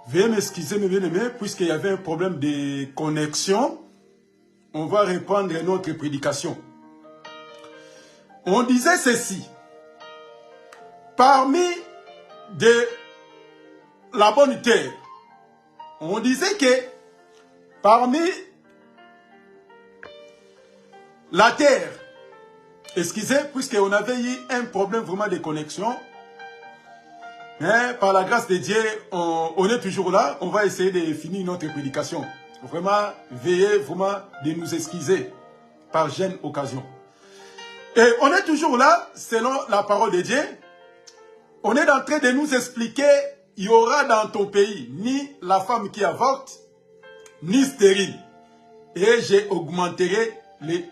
Veuillez m'excuser, mes bien-aimés, puisqu'il y avait un problème de connexion. On va reprendre notre prédication. On disait ceci. Parmi de la bonne terre, on disait que parmi la terre, excusez, puisqu'on avait eu un problème vraiment de connexion, mais par la grâce de Dieu, on est toujours là. On va essayer de finir notre prédication. Vraiment, veillez vraiment de nous excuser par jeune occasion. Et on est toujours là, selon la parole de Dieu. On est en train de nous expliquer, il y aura dans ton pays ni la femme qui avorte, ni stérile. Et j'ai augmenté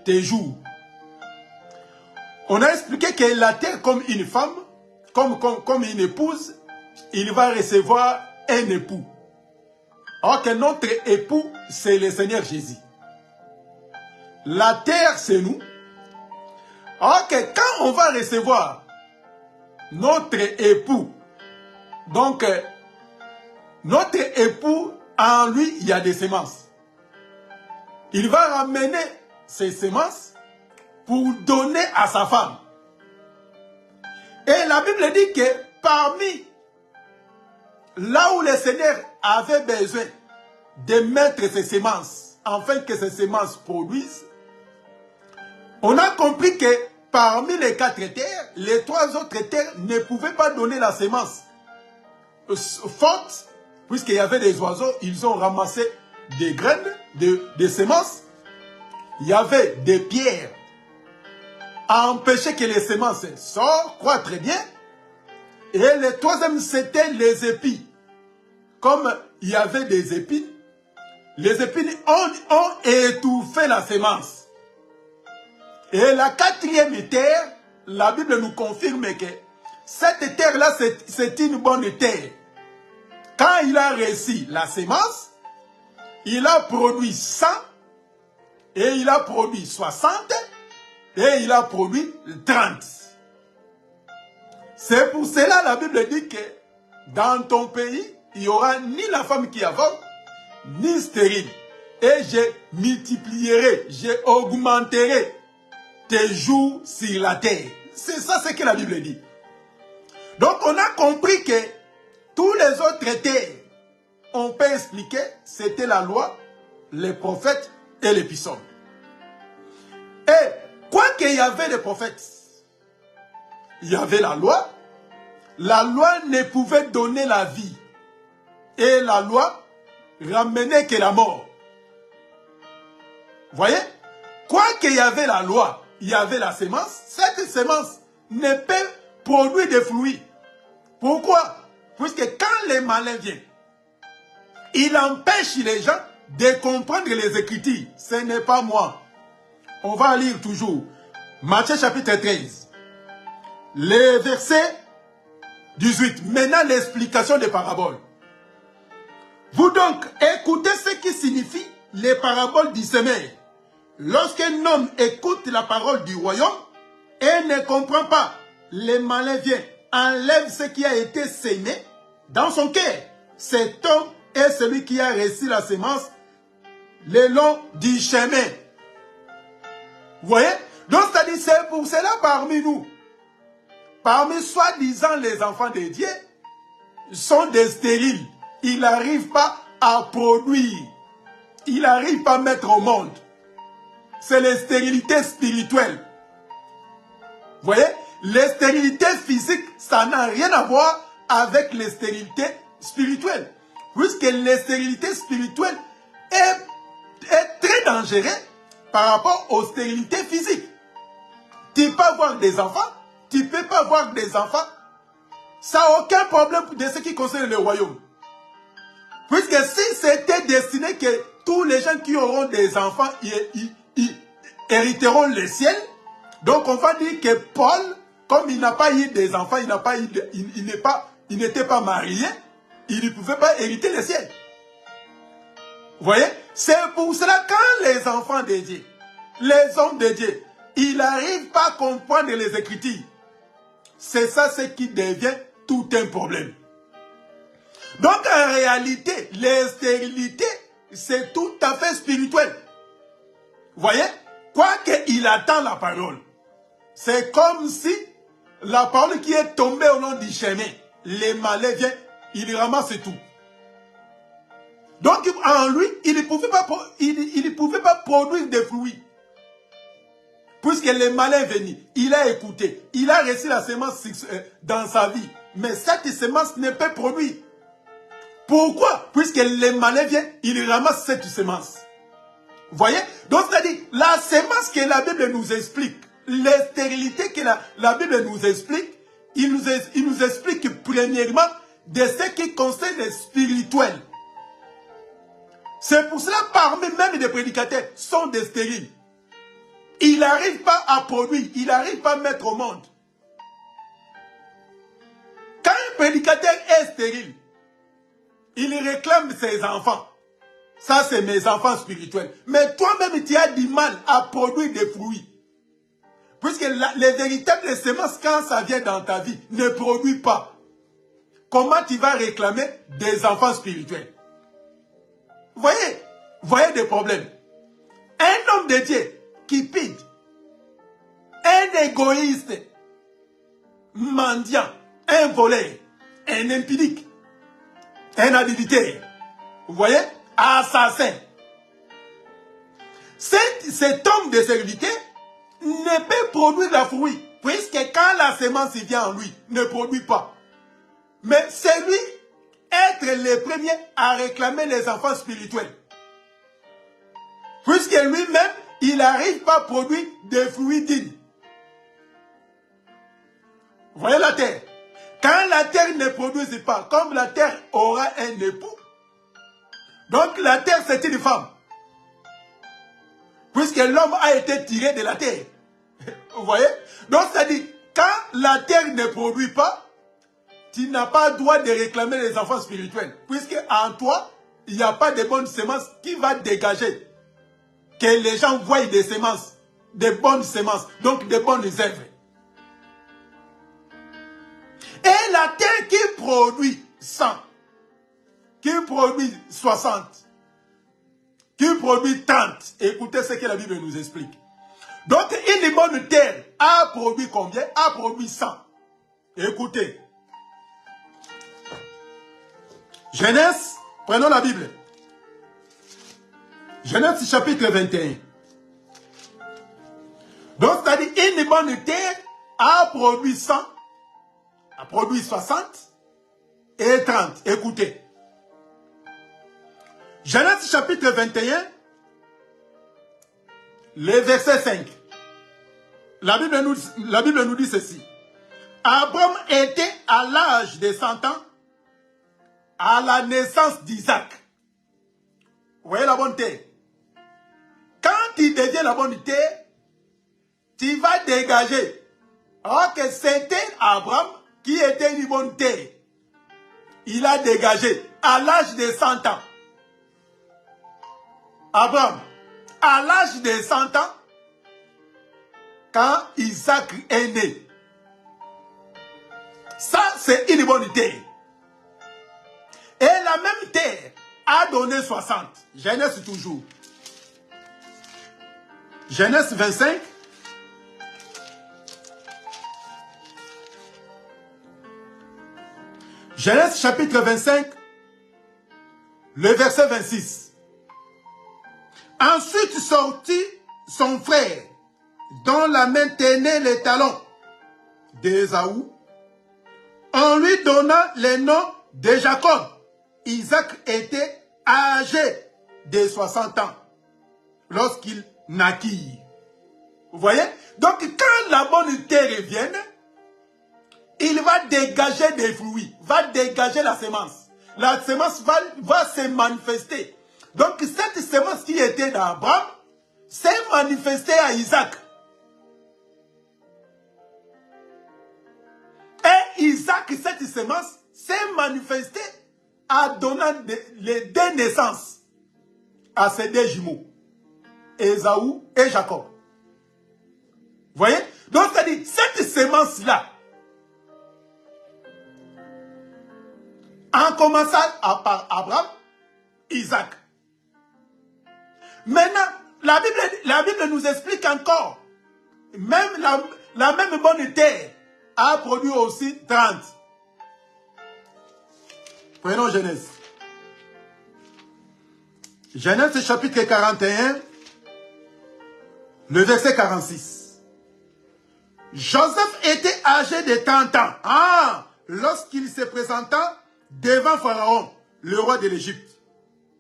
tes jours. On a expliqué que la terre comme une femme, comme une épouse, il va recevoir un époux. Or que notre époux, c'est le Seigneur Jésus. La terre, c'est nous. Or que quand on va recevoir notre époux, donc notre époux, en lui, il y a des semences. Il va ramener ces semences pour donner à sa femme. Et la Bible dit que parmi là où le Seigneur avait besoin de mettre ses semences, afin que ces semences produisent, on a compris que parmi les 4 terres, les 3 autres terres ne pouvaient pas donner la semence forte, puisqu'il y avait des oiseaux, ils ont ramassé des graines, des semences. Il y avait des pierres à empêcher que les semences sortent, croient très bien. Et le 3e, c'était les épines. Comme il y avait des épines, les épines ont étouffé la semence. Et la 4e terre, la Bible nous confirme que cette terre-là, c'est une bonne terre. Quand il a reçu la semence, il a produit 100, et il a produit 60, et il a produit 30. C'est pour cela la Bible dit que dans ton pays, il n'y aura ni la femme qui avorte, ni stérile. Et je multiplierai, je augmenterai tes jours sur la terre. C'est ça ce que la Bible dit. Donc on a compris que tous les autres terres, on peut expliquer, c'était la loi, les prophètes et les psaumes. Et quoi qu'il y avait des prophètes, il y avait la loi ne pouvait donner la vie. Et la loi ramenait que la mort. Voyez? Quoi qu'il y avait la loi, il y avait la semence. Cette semence ne peut produire des fruits. Pourquoi? Puisque quand les malins viennent, il empêche les gens de comprendre les Écritures. Ce n'est pas moi. On va lire toujours. Matthieu chapitre 13. Les versets 18. Maintenant l'explication des paraboles. Vous donc, écoutez ce qui signifie les paraboles du semeur. Lorsqu'un homme écoute la parole du royaume et ne comprend pas, les malins viennent, enlèvent ce qui a été semé dans son cœur. Cet homme est celui qui a reçu la semence le long du chemin. Vous voyez? Donc, c'est-à-dire, c'est pour cela parmi nous, parmi soi-disant les enfants de Dieu, sont des stériles. Ils n'arrivent pas à produire. Ils n'arrivent pas à mettre au monde. C'est les stérilités spirituelles. Vous voyez? Les stérilités physiques, ça n'a rien à voir avec les stérilités spirituelles. Puisque les stérilités spirituelles est très dangereux par rapport aux stérilités physiques. Tu peux avoir des enfants, tu ne peux pas avoir des enfants. Ça n'a aucun problème de ce qui concerne le royaume. Puisque si c'était destiné que tous les gens qui auront des enfants hériteront le ciel, donc on va dire que Paul, comme il n'a pas eu des enfants, il n'était pas marié, il ne pouvait pas hériter le ciel. Vous voyez? C'est pour cela quand les enfants de Dieu, les hommes de Dieu, ils n'arrivent pas à comprendre les Écritures. C'est ça ce qui devient tout un problème. Donc en réalité, les stérilités, c'est tout à fait spirituel. Vous voyez? Quoiqu'il attend la parole. C'est comme si la parole qui est tombée au long du chemin, les malais viennent, il ramasse tout. Donc en lui, il ne pouvait pas produire des fruits. Puisque les malins venaient, il a écouté, il a reçu la semence dans sa vie. Mais cette semence ne peut produire. Pourquoi? Puisque les malins viennent, ils ramassent cette semence. Vous voyez? Donc c'est-à-dire, la semence que la Bible nous explique, les stérilités que la Bible nous explique, il nous explique premièrement de ce qui concerne le spirituel. C'est pour cela, parmi même des prédicateurs, sont des stériles. Il n'arrive pas à produire, il n'arrive pas à mettre au monde. Quand un prédicateur est stérile, il réclame ses enfants. Ça, c'est mes enfants spirituels. Mais toi-même, tu as du mal à produire des fruits. Puisque les véritables semences, quand ça vient dans ta vie, ne produisent pas. Comment tu vas réclamer des enfants spirituels? Vous voyez des problèmes. Un homme de Dieu qui pide, un égoïste, mendiant, un voleur, un impudique, un adultère, vous voyez, assassin. Cet homme de serviteur ne peut produire la fruit, puisque quand la semence vient en lui, ne produit pas. Mais c'est lui être le premier à réclamer les enfants spirituels. Puisque lui-même, il n'arrive pas à produire des fruits dignes. Vous voyez la terre? Quand la terre ne produit pas, comme la terre aura un époux, donc la terre c'est une femme. Puisque l'homme a été tiré de la terre. Vous voyez? Donc c'est-à-dire, quand la terre ne produit pas, tu n'as pas le droit de réclamer les enfants spirituels. Puisque en toi, il n'y a pas de bonnes semences qui va dégager. Que les gens voient des semences, des bonnes semences, donc des bonnes œuvres. Et la terre qui produit 100, qui produit 60, qui produit 30, écoutez ce que la Bible nous explique. Donc une bonne terre a produit combien? A produit 100. Écoutez. Genèse, prenons la Bible. Genèse chapitre 21. Donc, c'est-à-dire, une bonne terre a produit 100, a produit 60 et 30. Écoutez. Genèse chapitre 21, le verset 5. La Bible nous dit ceci. Abraham était à l'âge de 100 ans à la naissance d'Isaac. Vous voyez la bonne terre? Quand tu deviens la bonne terre, tu vas dégager. Alors que c'était Abraham qui était une bonne terre. Il a dégagé à l'âge de 100 ans. Abraham, à l'âge de 100 ans, quand Isaac est né. Ça, c'est une bonne terre. Et la même terre a donné 60. Genèse toujours. Genèse 25. Genèse chapitre 25, le verset 26. Ensuite sortit son frère, dont la main tenait les talons d'Ésaü, en lui donnant le nom de Jacob. Isaac était âgé de 60 ans lorsqu'il naquit. Vous voyez? Donc quand la bonne terre vient, il va dégager des fruits, va dégager la semence. La semence va se manifester. Donc cette semence qui était dans Abraham s'est manifestée à Isaac. Et Isaac, cette semence, s'est manifestée en donnant les deux naissances à ses deux jumeaux, Ésaü et Jacob. Vous voyez? Donc, c'est-à-dire, cette semence-là, En commençant par Abraham, Isaac. Maintenant, la Bible nous explique encore, même la même bonne terre a produit aussi 30. Prenons Genèse. Genèse chapitre 41, le verset 46. Joseph était âgé de 30 ans. Lorsqu'il se présenta devant Pharaon, le roi de l'Égypte.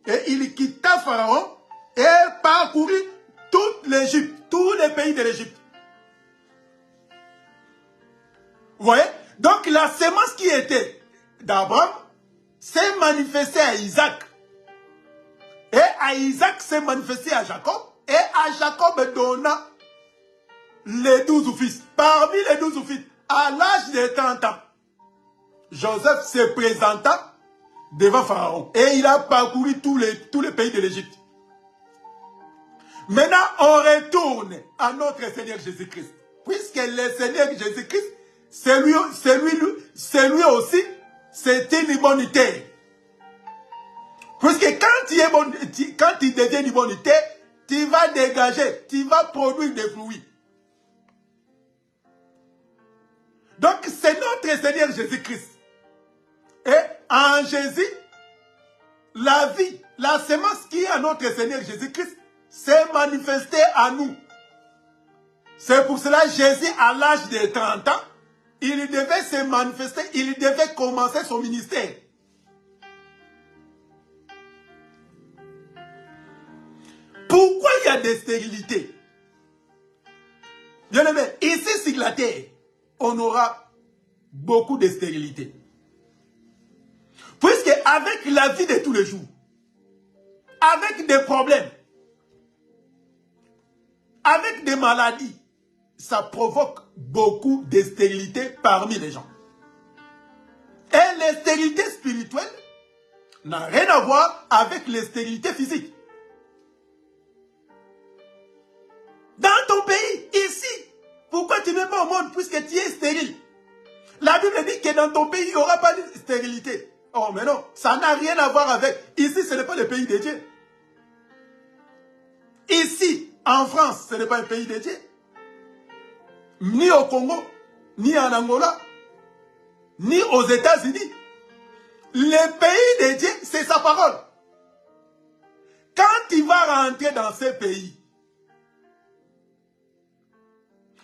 Et il quitta Pharaon et parcourut toute l'Égypte, tous les pays de l'Égypte. Vous voyez? Donc la sémence qui était d'Abraham s'est manifestée à Isaac. Et à Isaac s'est manifesté à Jacob. Et à Jacob donna les 12 fils. Parmi les 12 fils, à l'âge de 30 ans, Joseph se présenta devant Pharaon. Et il a parcouru tous les pays de l'Égypte. Maintenant, on retourne à notre Seigneur Jésus-Christ. Puisque le Seigneur Jésus-Christ, c'est lui aussi, c'est une humanité. Puisque quand tu deviens une humanité, tu vas dégager, tu vas produire des fruits. Donc, c'est notre Seigneur Jésus-Christ. Et en Jésus, la vie, la sémence qui est à notre Seigneur Jésus-Christ, s'est manifestée à nous. C'est pour cela que Jésus, à l'âge de 30 ans, il devait se manifester, il devait commencer son ministère. Pourquoi il y a des stérilités? Bien aimé, ici sur la terre, on aura beaucoup de stérilité. Puisque avec la vie de tous les jours, avec des problèmes, avec des maladies, ça provoque beaucoup de stérilité parmi les gens. Et les stérilités spirituelles n'ont rien à voir avec les stérilités physiques. Dans ton pays, ici, pourquoi tu n'es pas au monde puisque tu es stérile? La Bible dit que dans ton pays, il n'y aura pas de stérilité. Oh, mais non, ça n'a rien à voir avec. Ici, ce n'est pas le pays de Dieu. Ici, en France, ce n'est pas un pays de Dieu. Ni au Congo, ni en Angola, ni aux États-Unis. Le pays de Dieu, c'est sa parole. Quand tu vas rentrer dans ce pays,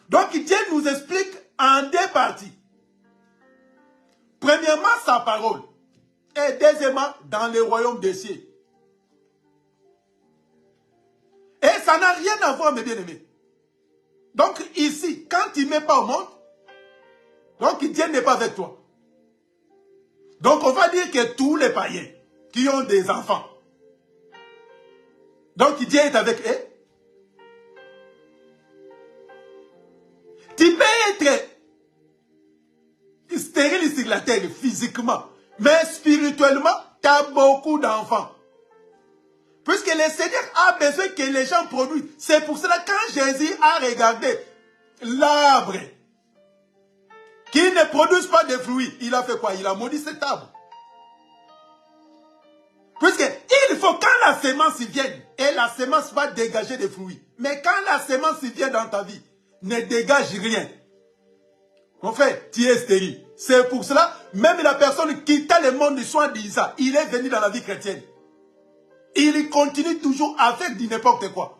donc Dieu nous explique en deux parties. Premièrement, sa parole. Et deuxièmement, dans le royaume des cieux. Et ça n'a rien à voir, mes bien-aimés. Donc ici, quand tu ne mets pas au monde, donc Dieu n'est pas avec toi. Donc on va dire que tous les païens qui ont des enfants, donc Dieu est avec eux. Tu peux être stérile sur la terre physiquement, mais spirituellement, tu as beaucoup d'enfants. Puisque le Seigneur a besoin que les gens produisent. C'est pour cela que quand Jésus a regardé l'arbre qui ne produit pas de fruits, il a fait quoi? Il a maudit cet arbre. Puisque il faut quand la sémence vienne, et la sémence va dégager des fruits. Mais quand la sémence vient dans ta vie, ne dégage rien. Mon frère, tu es stérile. C'est pour cela, même la personne qui quitta le monde du soin d'Isa, il est venu dans la vie chrétienne. Il continue toujours avec du n'importe quoi.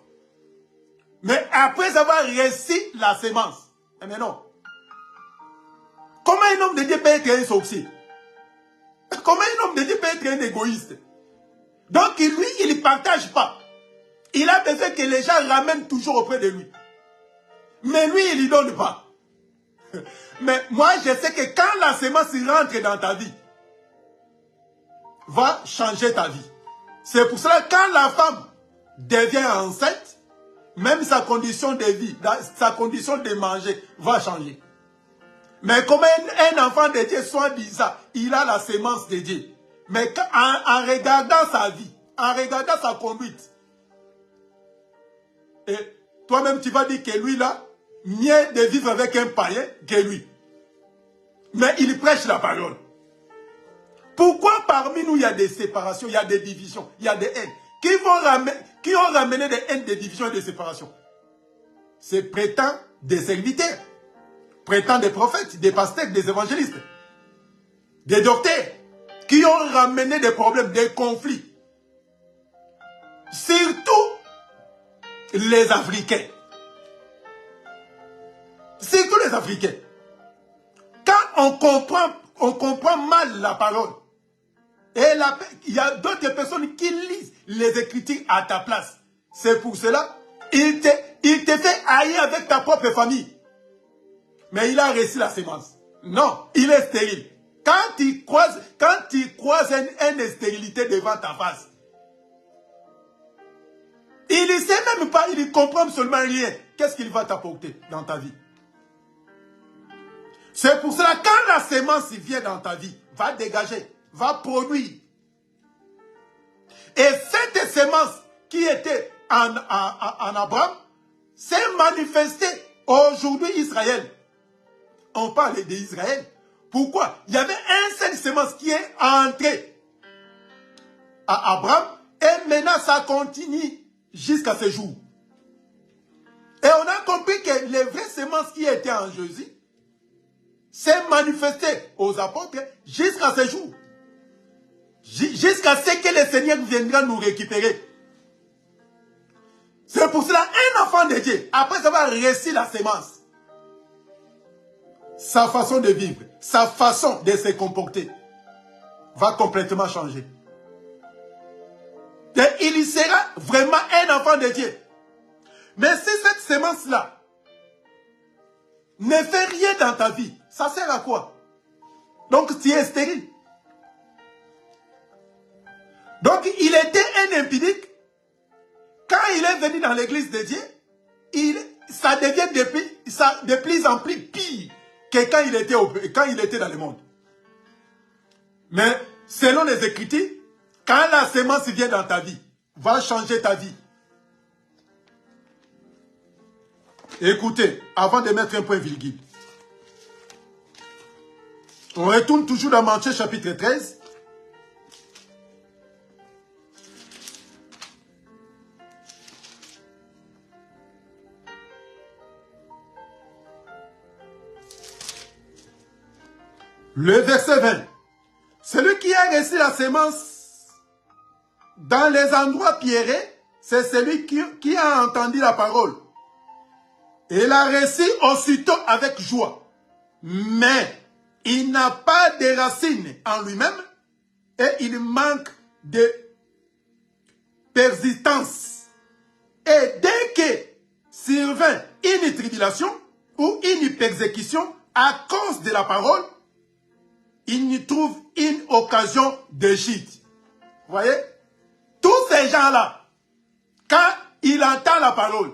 Mais après avoir réussi la sémence, mais non. Comment un homme de Dieu peut être un sorcier? Comment un homme de Dieu peut être un égoïste? Donc lui, il ne partage pas. Il a besoin que les gens ramènent toujours auprès de lui. Mais lui, il ne lui donne pas. Mais moi, je sais que quand la sémence rentre dans ta vie, va changer ta vie. C'est pour cela que quand la femme devient enceinte, même sa condition de vie, sa condition de manger va changer. Mais comme un enfant de Dieu, soit disant, il a la sémence de Dieu. Mais en regardant sa vie, en regardant sa conduite, et toi-même tu vas dire que lui là, mieux de vivre avec un païen que lui. Mais il prêche la parole. Pourquoi parmi nous, il y a des séparations, il y a des divisions, il y a des haines? Qui ont ramené des haines, des divisions et des séparations? C'est prétend des serviteurs, prétend des prophètes, des pasteurs, des évangélistes, des docteurs, qui ont ramené des problèmes, des conflits. Surtout les Africains. Surtout les Africains. Quand on comprend mal la parole, et il y a d'autres personnes qui lisent les Écritures à ta place. C'est pour cela, il te fait haïr avec ta propre famille. Mais il a reçu la sémence. Non, il est stérile. Quand tu croises une stérilité devant ta face, il ne sait même pas, il ne comprend absolument rien. Qu'est-ce qu'il va t'apporter dans ta vie? C'est pour cela, quand la sémence vient dans ta vie, va dégager, va produire. Et cette sémence qui était en Abraham s'est manifestée aujourd'hui Israël. On parle d'Israël. Pourquoi? Il y avait un seul sémence qui est entré à Abraham et maintenant ça continue jusqu'à ce jour. Et on a compris que les vraies sémences qui étaient en Jésus s'est manifestées aux apôtres jusqu'à ce jour. Jusqu'à ce que le Seigneur viendra nous récupérer. C'est pour cela, un enfant de Dieu, après avoir reçu la sémence, sa façon de vivre, sa façon de se comporter va complètement changer. Et il sera vraiment un enfant de Dieu. Mais si cette sémence-là ne fait rien dans ta vie, ça sert à quoi? Donc tu es stérile. Donc il était un impudique. Quand il est venu dans l'église de Dieu, ça devient de plus en plus pire que quand il était dans le monde. Mais selon les Écritures, quand la sémence vient dans ta vie, va changer ta vie. Écoutez, avant de mettre un point virgule, on retourne toujours dans Matthieu chapitre 13. Le verset 20. Celui qui a reçu la sémence dans les endroits pierreux, c'est celui qui a entendu la parole. Et l'a reçu aussitôt avec joie. Mais il n'a pas de racines en lui-même et il manque de persistance. Et dès que survint une tribulation ou une persécution à cause de la parole, il y trouve une occasion de chute. Vous voyez? Tous ces gens-là, quand ils entendent la parole,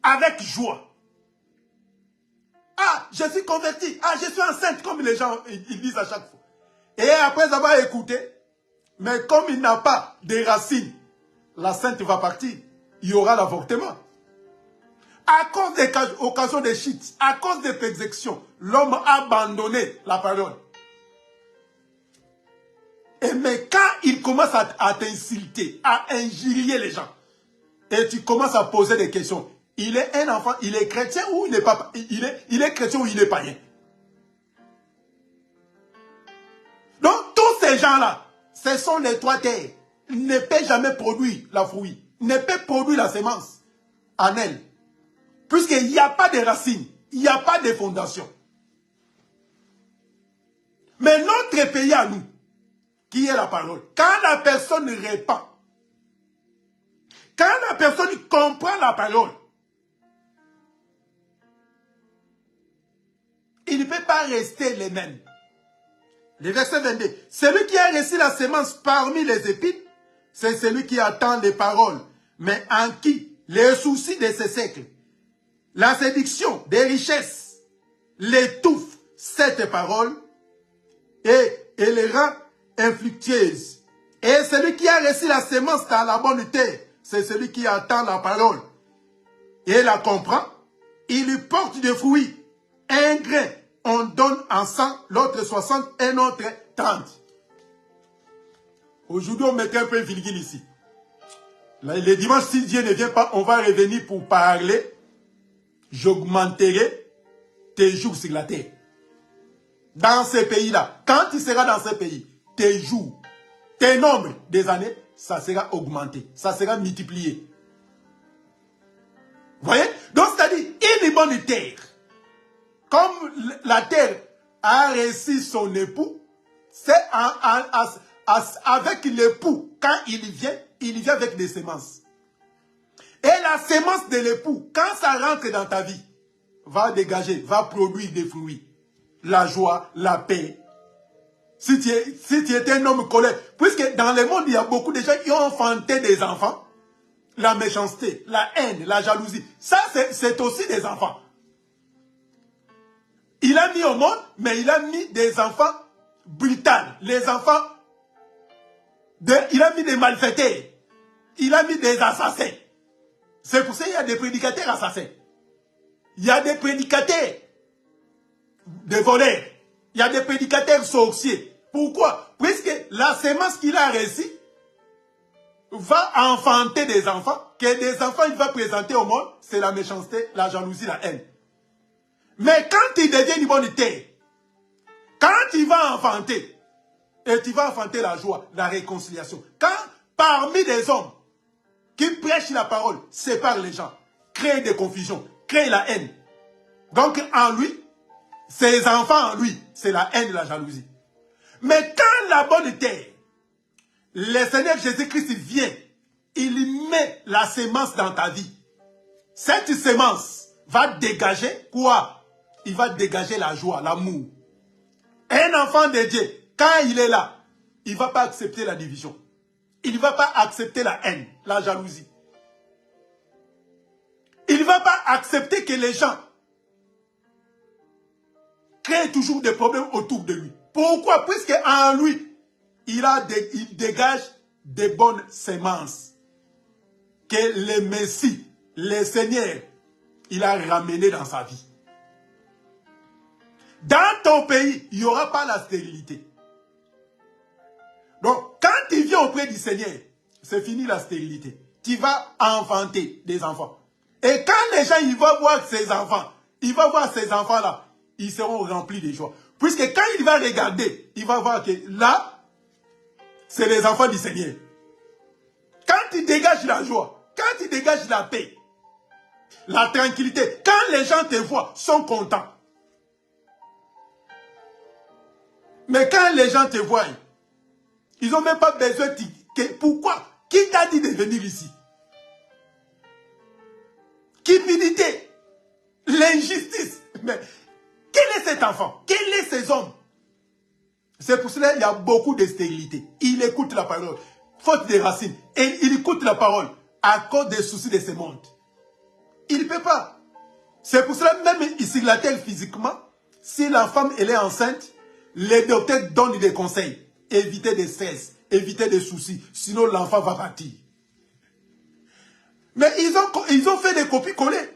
avec joie. Ah, je suis converti. Ah, je suis enceinte, comme les gens ils disent à chaque fois. Et après avoir écouté, mais comme il n'a pas de racines, la sainte va partir. Il y aura l'avortement. À cause des occasions de chute, à cause des persécutions, l'homme a abandonné la parole. Et mais quand il commence à t'insulter, à injurier les gens, et tu commences à poser des questions, il est un enfant, il est chrétien ou il n'est pas, il est chrétien ou il est païen. Donc tous ces gens-là, ce sont les trois terres. Ils ne peuvent jamais produire la fruit, ne peuvent produire la sémence en elle. Puisqu'il n'y a pas de racines, il n'y a pas de fondation. Mais notre pays à nous, qui est la parole, quand la personne répand, quand la personne comprend la parole, il ne peut pas rester les mêmes. Le verset 22. Celui qui a reçu la sémence parmi les épines, c'est celui qui attend les paroles, mais en qui les soucis de ces siècles, la séduction des richesses, l'étouffe cette parole et les rend infructueuse. Et celui qui a reçu la sémence dans la bonne terre, c'est celui qui attend la parole et la comprend. Il lui porte des fruits, un grain on donne en 100, l'autre 60, un autre 30. Aujourd'hui, on mettait un peu virgule ici. Le dimanche, si Dieu ne vient pas, on va revenir pour parler. J'augmenterai tes jours sur la terre. Dans ces pays-là, quand tu seras dans ces pays, tes jours, tes nombres des années, ça sera augmenté, ça sera multiplié. Vous voyez? Donc, c'est-à-dire, une bonne terre. Comme la terre a reçu son époux, c'est avec l'époux, quand il vient avec des semences. Et la semence de l'époux, quand ça rentre dans ta vie, va dégager, va produire des fruits. La joie, la paix. Si tu étais un homme colère, puisque dans le monde, il y a beaucoup de gens qui ont enfanté des enfants, la méchanceté, la haine, la jalousie, ça c'est aussi des enfants. Il a mis au monde, mais il a mis des enfants brutaux, les enfants, il a mis des malfaiteurs, il a mis des assassins. C'est pour ça qu'il y a des prédicateurs assassins. Il y a des prédicateurs de voleurs. Il y a des prédicateurs sorciers. Pourquoi? Puisque la semence qu'il a reçue va enfanter des enfants, que des enfants il va présenter au monde, c'est la méchanceté, la jalousie, la haine. Mais quand il devient une bonne terre, quand il va enfanter, et tu vas enfanter la joie, la réconciliation. Quand parmi les hommes qui prêchent la parole, séparent les gens, créent des confusions, créent la haine. Donc en lui, ses enfants en lui, c'est la haine et la jalousie. Mais quand la bonne terre, le Seigneur Jésus-Christ vient, il met la semence dans ta vie. Cette semence va dégager quoi? Il va dégager la joie, l'amour. Un enfant de Dieu, quand il est là, il ne va pas accepter la division. Il ne va pas accepter la haine, la jalousie. Il ne va pas accepter que les gens créent toujours des problèmes autour de lui. Pourquoi? Puisque en lui, il dégage des bonnes semences que le Messie, le Seigneur, il a ramené dans sa vie. Dans ton pays, il n'y aura pas la stérilité. Donc, quand tu viens auprès du Seigneur, c'est fini la stérilité. Tu vas enfanter des enfants. Et quand les gens ils vont voir ces enfants, ils vont voir ces enfants-là, ils seront remplis de joie. Puisque quand il va regarder, il va voir que là, c'est les enfants du Seigneur. Quand tu dégages la joie, quand tu dégages la paix, la tranquillité, quand les gens te voient, sont contents. Mais quand les gens te voient, ils n'ont même pas besoin de... Pourquoi? Qui t'a dit de venir ici? Cupidité, l'injustice. Mais quel est cet enfant? Quel est ces hommes? C'est pour cela qu'il y a beaucoup de stérilité. Il écoute la parole, faute des racines. Et il écoute la parole à cause des soucis de ce monde. Il ne peut pas. C'est pour cela même ici, la terre physiquement, si la femme elle est enceinte, les docteurs donnent des conseils. Évitez des stress, évitez des soucis, sinon l'enfant va partir. Mais ils ont fait des copies-collées.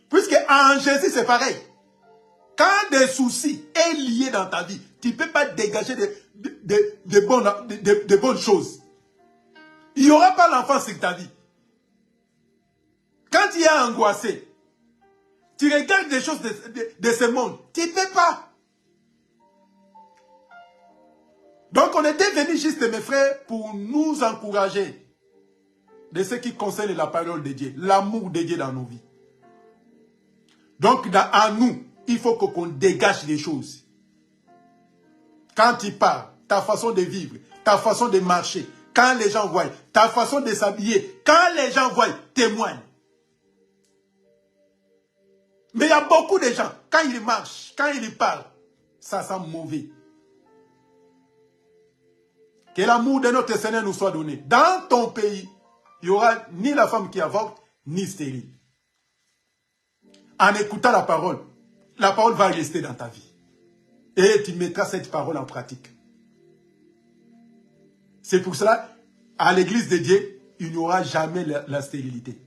Puisque en Jésus, c'est pareil. Quand des soucis est lié dans ta vie, tu ne peux pas dégager de bonnes choses. Il n'y aura pas l'enfant sur ta vie. Quand tu es angoissé, tu regardes des choses de ce monde, tu ne peux pas. Donc on était venus juste, mes frères, pour nous encourager de ce qui concerne la parole de Dieu, l'amour de Dieu dans nos vies. Donc en nous, il faut qu'on dégage les choses. Quand tu parles, ta façon de vivre, ta façon de marcher, quand les gens voient, ta façon de s'habiller, quand les gens voient, témoigne. Mais il y a beaucoup de gens, quand ils marchent, quand ils parlent, ça sent mauvais. Que l'amour de notre Seigneur nous soit donné. Dans ton pays, il n'y aura ni la femme qui avorte, ni stérile. En écoutant la parole va rester dans ta vie. Et tu mettras cette parole en pratique. C'est pour cela, à l'église de Dieu, il n'y aura jamais la stérilité.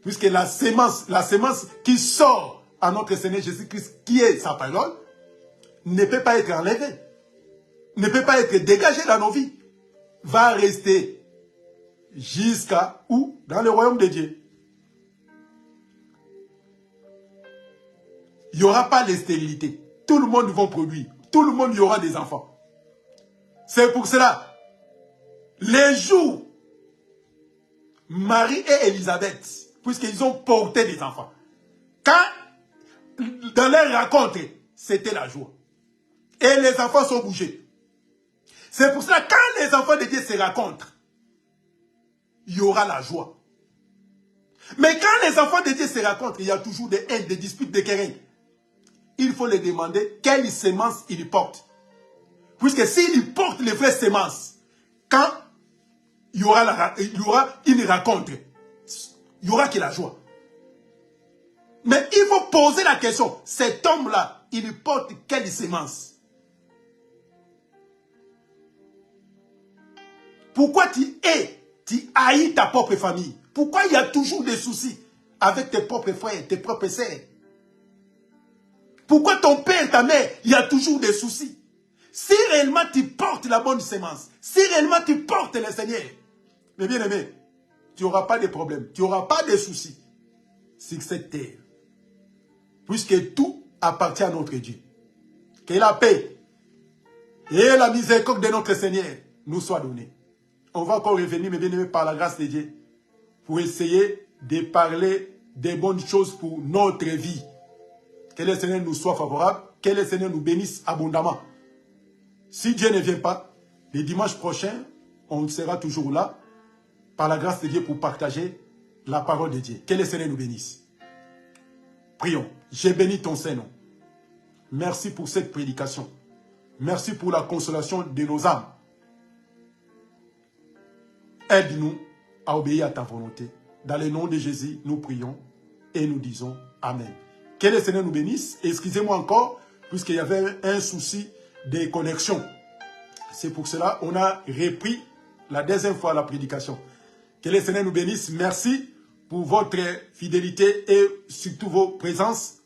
Puisque la sémence qui sort à notre Seigneur Jésus-Christ, qui est sa parole, ne peut pas être enlevé, ne peut pas être dégagé dans nos vies, va rester jusqu'à où? Dans le royaume de Dieu. Il n'y aura pas de stérilité. Tout le monde va produire. Tout le monde y aura des enfants. C'est pour cela, les jours, Marie et Élisabeth, puisqu'ils ont porté des enfants, quand, dans leur rencontre, c'était la joie. Et les enfants sont bougés. C'est pour cela, quand les enfants de Dieu se rencontrent, il y aura la joie. Mais quand les enfants de Dieu se rencontrent, il y a toujours des haines, des disputes, des querelles. Il faut les demander quelle semence ils portent. Puisque s'ils portent les vraies semences, quand il y aura une rencontre, il y aura que la joie. Mais il faut poser la question, cet homme-là, il porte quelle semence? Pourquoi tu haïs ta propre famille? Pourquoi il y a toujours des soucis avec tes propres frères, tes propres sœurs? Pourquoi ton père, ta mère, il y a toujours des soucis? Si réellement tu portes la bonne semence, si réellement tu portes le Seigneur, mes bien-aimés, tu n'auras pas de problème, tu n'auras pas de soucis sur cette terre. Puisque tout appartient à notre Dieu. Que la paix et la miséricorde de notre Seigneur nous soient données. On va encore revenir, mes bien-aimés, par la grâce de Dieu, pour essayer de parler des bonnes choses pour notre vie. Que le Seigneur nous soit favorable, que le Seigneur nous bénisse abondamment. Si Dieu ne vient pas, le dimanche prochain, on sera toujours là, par la grâce de Dieu, pour partager la parole de Dieu. Que le Seigneur nous bénisse. Prions. J'ai béni ton Saint-Nom. Merci pour cette prédication. Merci pour la consolation de nos âmes. Aide-nous à obéir à ta volonté. Dans le nom de Jésus, nous prions et nous disons Amen. Que le Seigneur nous bénisse. Excusez-moi encore, puisqu'il y avait un souci de connexion. C'est pour cela qu'on a repris la deuxième fois la prédication. Que le Seigneur nous bénisse. Merci pour votre fidélité et surtout vos présences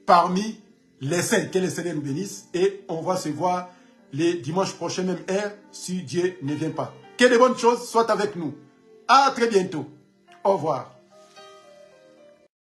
parmi les saints. Que le Seigneur nous bénisse. Et on va se voir les dimanches prochains, même heure, si Dieu ne vient pas. Que de bonnes choses soient avec nous. À très bientôt. Au revoir.